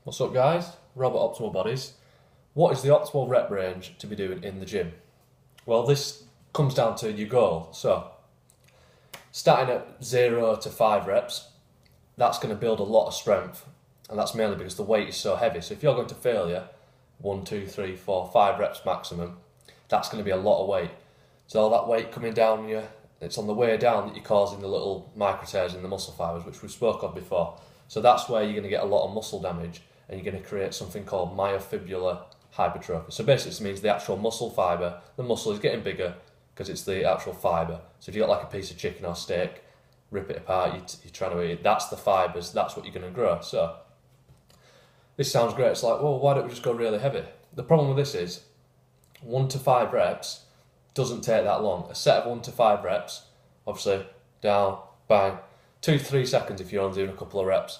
What's up guys, Robert Optimal Bodies. What is the optimal rep range to be doing in the gym? Well, this comes down to your goal. So, starting at 0 to 5 reps, that's going to build a lot of strength, and that's mainly because the weight is so heavy. So if you're going to failure, 1, 2, 3, 4, 5 reps maximum, that's going to be a lot of weight. So all that weight coming down you, it's on the way down that you're causing the little micro tears in the muscle fibers, which we spoke of before. So that's where you're going to get a lot of muscle damage, and you're going to create something called myofibrillar hypertrophy. So basically this means the actual muscle fibre, the muscle is getting bigger because it's the actual fibre. So if you got like a piece of chicken or steak, rip it apart, you're trying to eat it, that's the fibres, that's what you're going to grow. So this sounds great, it's like, well, why don't we just go really heavy? The problem with this is 1 to 5 reps doesn't take that long. A set of 1 to 5 reps, obviously down, bang, 2-3 seconds if you're only doing a couple of reps.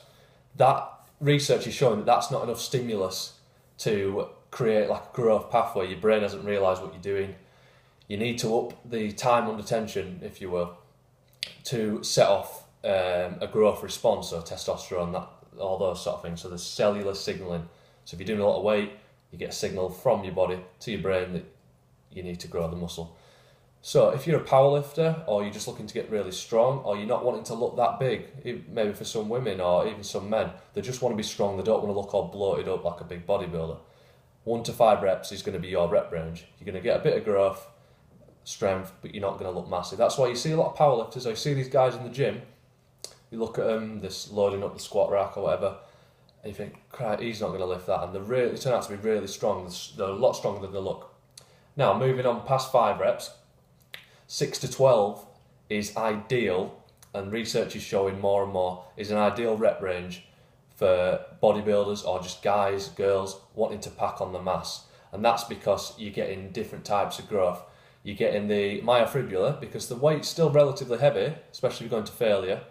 That research is showing that that's not enough stimulus to create like a growth pathway. Your brain hasn't realised what you're doing. You need to up the time under tension, if you will, to set off a growth response, so testosterone, that, all those sort of things. So there's cellular signalling. So if you're doing a lot of weight, you get a signal from your body to your brain that you need to grow the muscle. So if you're a powerlifter, or you're just looking to get really strong, or you're not wanting to look that big, maybe for some women or even some men, they just want to be strong, they don't want to look all bloated up like a big bodybuilder. 1 to 5 reps is going to be your rep range. You're going to get a bit of growth, strength, but you're not going to look massive. That's why you see a lot of powerlifters, or you see these guys in the gym, you look at them, they're loading up the squat rack or whatever, and you think, "Crap, he's not going to lift that," and they turn out to be really strong. They're a lot stronger than they look. Now, moving on past 5 reps, 6 to 12 is ideal, and research is showing more and more, is an ideal rep range for bodybuilders or just guys, girls wanting to pack on the mass. And that's because you're getting different types of growth. You're getting the myofibrillar, because the weight's still relatively heavy, especially if you're going to failure,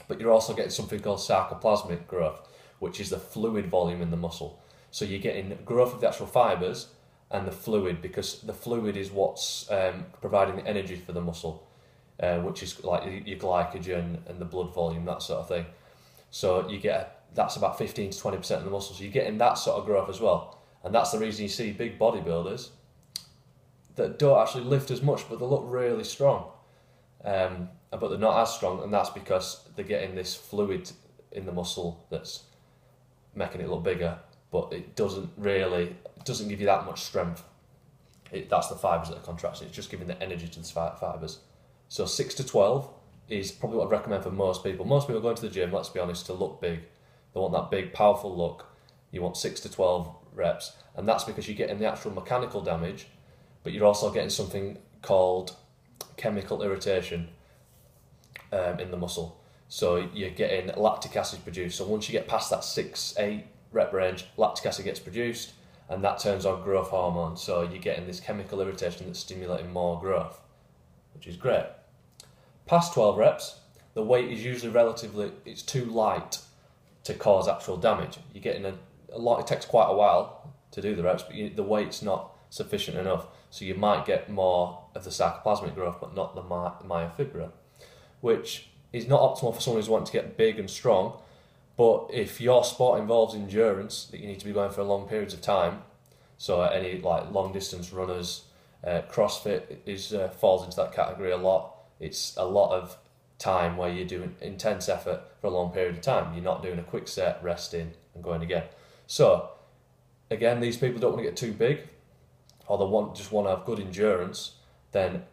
but you're also getting something called sarcoplasmic growth, which is the fluid volume in the muscle. So you're getting growth of the actual fibres and the fluid, because the fluid is what's providing the energy for the muscle, which is like your glycogen and the blood volume, that sort of thing. So you get, that's about 15 to 20% of the muscle, so you're getting that sort of growth as well. And that's the reason you see big bodybuilders that don't actually lift as much, but they look really strong. But they're not as strong, and that's because they're getting this fluid in the muscle that's making it look bigger, but it doesn't give you that much strength. That's the fibres that are contracting, it's just giving the energy to the fibres. So 6 to 12 is probably what I'd recommend for most people. Most people going to the gym, let's be honest, to look big. They want that big, powerful look. You want 6 to 12 reps, and that's because you're getting the actual mechanical damage, but you're also getting something called chemical irritation in the muscle. So you're getting lactic acid produced. So once you get past that 6-8 rep range, lactic acid gets produced, and that turns on growth hormone. So you're getting this chemical irritation that's stimulating more growth, which is great. Past 12 reps, the weight is usually it's too light to cause actual damage. You're getting a lot, it takes quite a while to do the reps, but the weight's not sufficient enough. So you might get more of the sarcoplasmic growth, but not the myofibrillar, which is not optimal for someone who's wanting to get big and strong. But if your sport involves endurance, that you need to be going for long periods of time, so any like long distance runners, CrossFit falls into that category a lot. It's a lot of time where you're doing intense effort for a long period of time. You're not doing a quick set, resting and going again. So again, these people don't want to get too big, or they just want to have good endurance. Then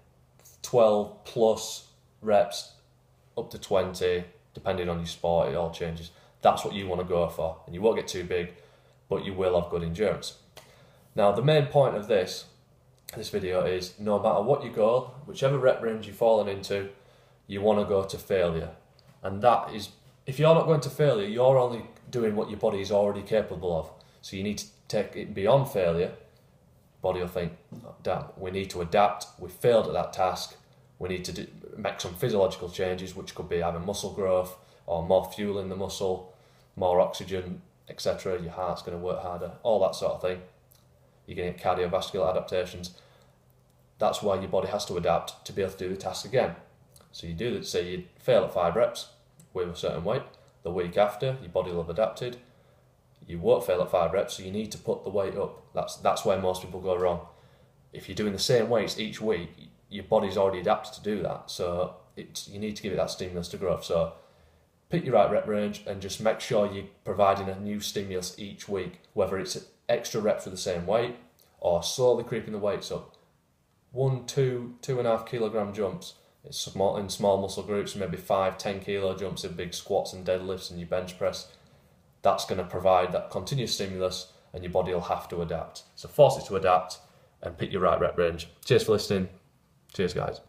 12 plus reps up to 20, depending on your sport, it all changes. That's what you want to go for, and you won't get too big, but you will have good endurance. Now, the main point of this video is, no matter what your goal, whichever rep range you've fallen into, you want to go to failure. And that is, if you're not going to failure, you're only doing what your body is already capable of. So you need to take it beyond failure. Body will think, damn, we need to adapt, we failed at that task, we need to make some physiological changes, which could be having muscle growth, or more fuel in the muscle, more oxygen, etc. Your heart's going to work harder, all that sort of thing. You're going to get cardiovascular adaptations. That's why your body has to adapt to be able to do the task again. So you do that, say you fail at 5 reps with a certain weight, the week after, your body will have adapted, you won't fail at 5 reps, so you need to put the weight up. That's where most people go wrong. If you're doing the same weights each week, your body's already adapted to do that, so you need to give it that stimulus to growth. So pick your right rep range and just make sure you're providing a new stimulus each week, whether it's extra reps with the same weight or slowly creeping the weights up. 1, 2, 2.5 kilogram jumps in small muscle groups, maybe 5, 10 kilo jumps in big squats and deadlifts and your bench press. That's going to provide that continuous stimulus, and your body will have to adapt. So force it to adapt and pick your right rep range. Cheers for listening. Cheers, guys.